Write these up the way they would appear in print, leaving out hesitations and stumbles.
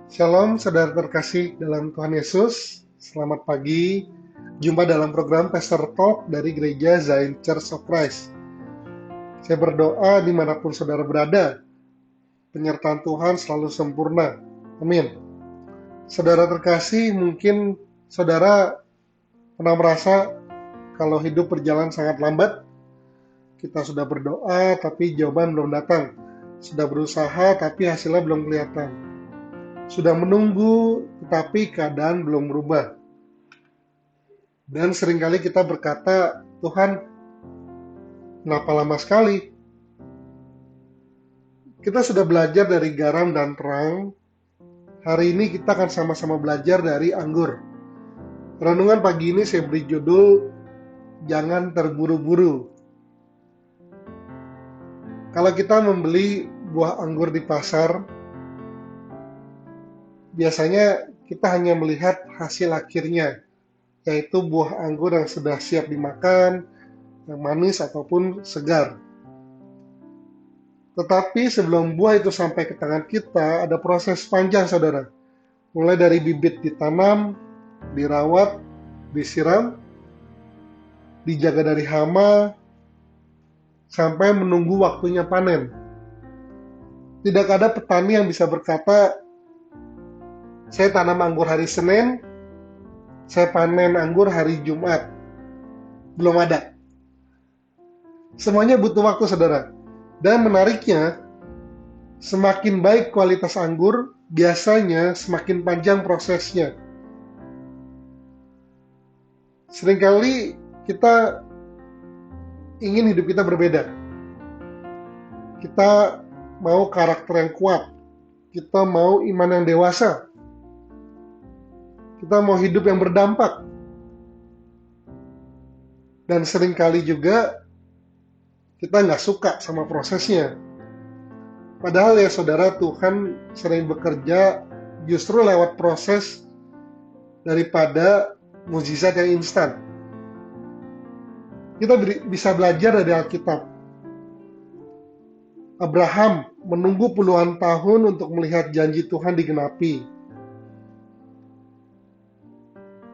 Shalom saudara terkasih dalam Tuhan Yesus. Selamat pagi. Jumpa dalam program Pastor Talk dari Gereja Zion Church of Christ. Saya berdoa dimanapun saudara berada, penyertaan Tuhan selalu sempurna. Amin. Saudara terkasih, mungkin saudara pernah merasa kalau hidup berjalan sangat lambat. Kita sudah berdoa tapi jawaban belum datang. Sudah berusaha tapi hasilnya belum kelihatan. Sudah menunggu tetapi keadaan belum berubah. Dan seringkali kita berkata, Tuhan, kenapa lama sekali? Kita sudah belajar dari garam dan terang. Hari ini kita akan sama-sama belajar dari anggur. Renungan pagi ini saya beri judul, Jangan Terburu-buru. Kalau kita membeli buah anggur di pasar, biasanya kita hanya melihat hasil akhirnya, yaitu buah anggur yang sudah siap dimakan, yang manis ataupun segar. Tetapi sebelum buah itu sampai ke tangan kita, ada proses panjang, saudara. Mulai dari bibit ditanam, dirawat, disiram, dijaga dari hama, sampai menunggu waktunya panen. Tidak ada petani yang bisa berkata, saya tanam anggur hari Senin, saya panen anggur hari Jumat. Belum ada. Semuanya butuh waktu, saudara. Dan menariknya, semakin baik kualitas anggur, biasanya semakin panjang prosesnya. Seringkali kita ingin hidup kita berbeda. Kita mau karakter yang kuat. Kita mau iman yang dewasa. Kita mau hidup yang berdampak. Dan seringkali juga kita nggak suka sama prosesnya. Padahal ya saudara, Tuhan sering bekerja justru lewat proses daripada mukjizat yang instan. Kita bisa belajar dari Alkitab. Abraham menunggu puluhan tahun untuk melihat janji Tuhan digenapi.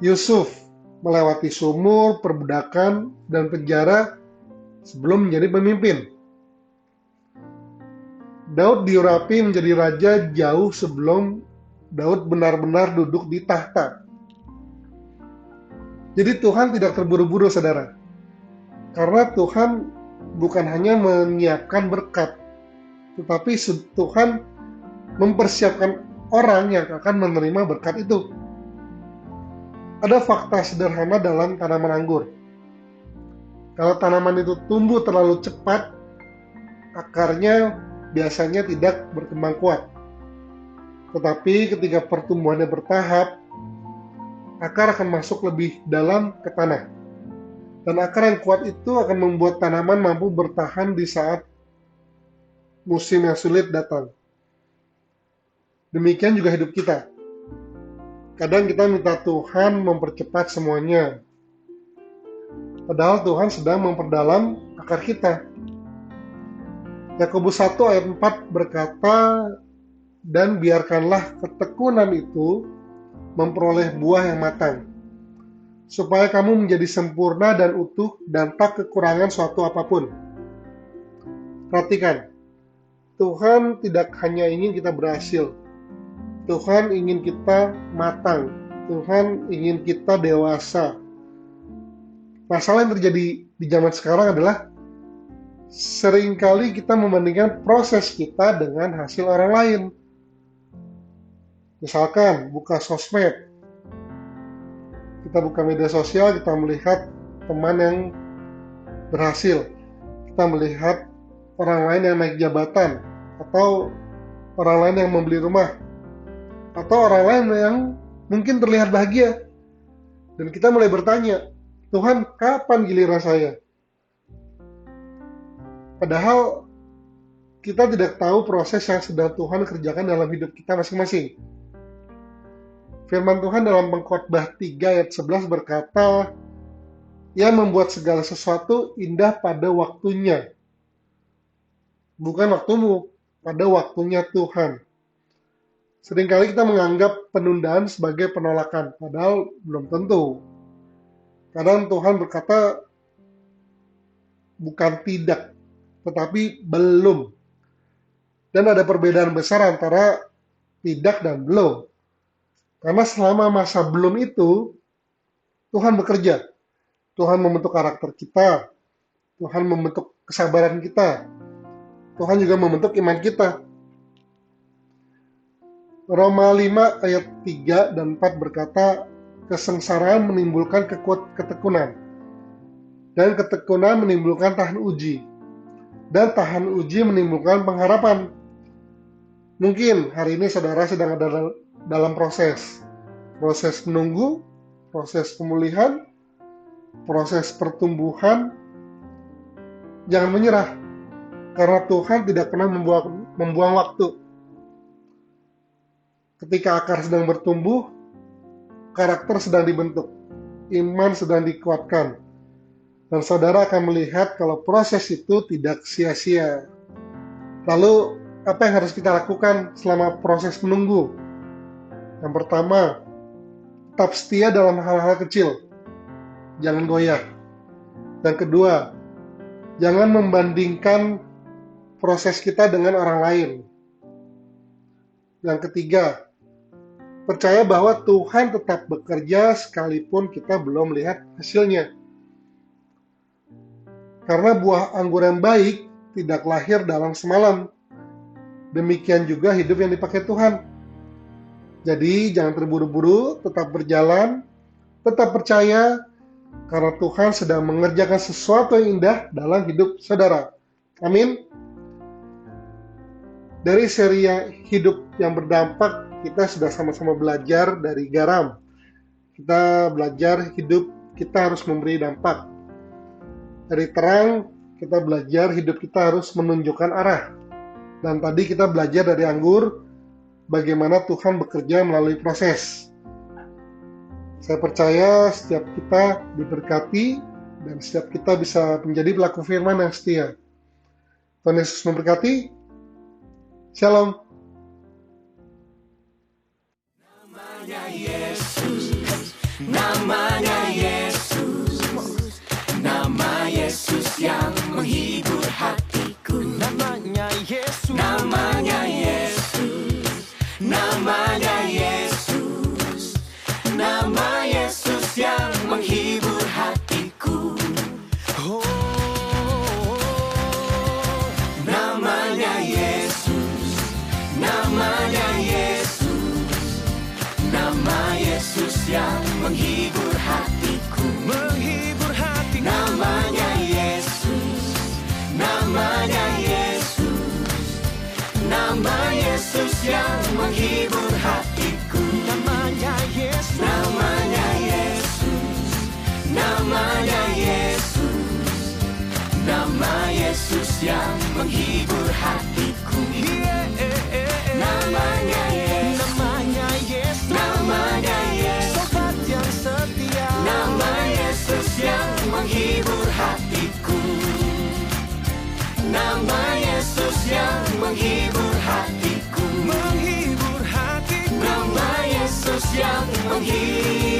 Yusuf melewati sumur, perbudakan, dan penjara sebelum menjadi pemimpin. Daud diurapi menjadi raja jauh sebelum Daud benar-benar duduk di tahta. Jadi Tuhan tidak terburu-buru, saudara. Karena Tuhan bukan hanya menyiapkan berkat, tetapi Tuhan mempersiapkan orang yang akan menerima berkat itu. Ada fakta sederhana dalam tanaman anggur. Kalau tanaman itu tumbuh terlalu cepat, akarnya biasanya tidak berkembang kuat. Tetapi ketika pertumbuhannya bertahap, akar akan masuk lebih dalam ke tanah. Dan akar yang kuat itu akan membuat tanaman mampu bertahan di saat musim yang sulit datang. Demikian juga hidup kita. Kadang kita minta Tuhan mempercepat semuanya. Padahal Tuhan sedang memperdalam akar kita. Yakobus 1 ayat 4 berkata, dan biarkanlah ketekunan itu memperoleh buah yang matang, supaya kamu menjadi sempurna dan utuh dan tak kekurangan suatu apapun. Perhatikan, Tuhan tidak hanya ingin kita berhasil, Tuhan ingin kita matang, Tuhan ingin kita dewasa. Masalah yang terjadi di zaman sekarang adalah seringkali kita membandingkan proses kita dengan hasil orang lain. Misalkan buka sosmed, kita buka media sosial, kita melihat teman yang berhasil, kita melihat orang lain yang naik jabatan, atau orang lain yang membeli rumah, atau orang lain yang mungkin terlihat bahagia. Dan kita mulai bertanya, Tuhan, kapan giliran saya? Padahal kita tidak tahu proses yang sedang Tuhan kerjakan dalam hidup kita masing-masing. Firman Tuhan dalam Pengkhotbah 3 ayat 11 berkata, Ia membuat segala sesuatu indah pada waktunya. Bukan waktumu, pada waktunya Tuhan. Seringkali kita menganggap penundaan sebagai penolakan, padahal belum tentu. Kadang Tuhan berkata bukan tidak, tetapi belum. Dan ada perbedaan besar antara tidak dan belum. Karena selama masa belum itu, Tuhan bekerja. Tuhan membentuk karakter kita. Tuhan membentuk kesabaran kita. Tuhan juga membentuk iman kita. Roma 5 ayat 3 dan 4 berkata, kesengsaraan menimbulkan ketekunan. Dan ketekunan menimbulkan tahan uji. Dan tahan uji menimbulkan pengharapan. Mungkin hari ini saudara sedang ada dalam proses menunggu, proses pemulihan, proses pertumbuhan. Jangan menyerah, karena Tuhan tidak pernah membuang waktu. Ketika akar sedang bertumbuh, karakter sedang dibentuk, iman sedang dikuatkan, dan saudara akan melihat kalau proses itu tidak sia-sia. Lalu, apa yang harus kita lakukan selama proses menunggu? Yang pertama, tetap setia dalam hal-hal kecil. Jangan goyah. Yang kedua, jangan membandingkan proses kita dengan orang lain. Yang ketiga, percaya bahwa Tuhan tetap bekerja sekalipun kita belum melihat hasilnya. Karena buah anggur yang baik tidak lahir dalam semalam. Demikian juga hidup yang dipakai Tuhan. Jadi jangan terburu-buru, tetap berjalan, tetap percaya, karena Tuhan sedang mengerjakan sesuatu yang indah dalam hidup saudara. Amin. Dari seri hidup yang berdampak, kita sudah sama-sama belajar dari garam. Kita belajar hidup kita harus memberi dampak. Dari terang, kita belajar hidup kita harus menunjukkan arah. Dan tadi kita belajar dari anggur, bagaimana Tuhan bekerja melalui proses. Saya percaya setiap kita diberkati, dan setiap kita bisa menjadi pelaku firman yang setia. Tuhan Yesus memberkati. Shalom. Namanya Yesus, namanya Yesus, nama Yesus yang menghibur hatiku. Namanya Yesus, namanya Yesus, namanya Yesus, nama Yesus yang menghibur hatiku. Oh, namanya Yesus, namanya Yesus, nama Yesus yang menghibur hatiku. Menghibur hatiku. Namanya Yesus, namanya Yesus, nama Yesus yang menghibur hatiku. Namanya Yesus, namanya Yesus, namanya Yesus, nama Yesus yang menghibur hatiku. Namanya Yesus, namanya Yesus, namanya Yesus, sobat yang setia. Nama Yesus yang menghibur hatiku. Nama Yesus yang menghibur hatiku. Menghibur hatiku. Nama Yesus yang menghibur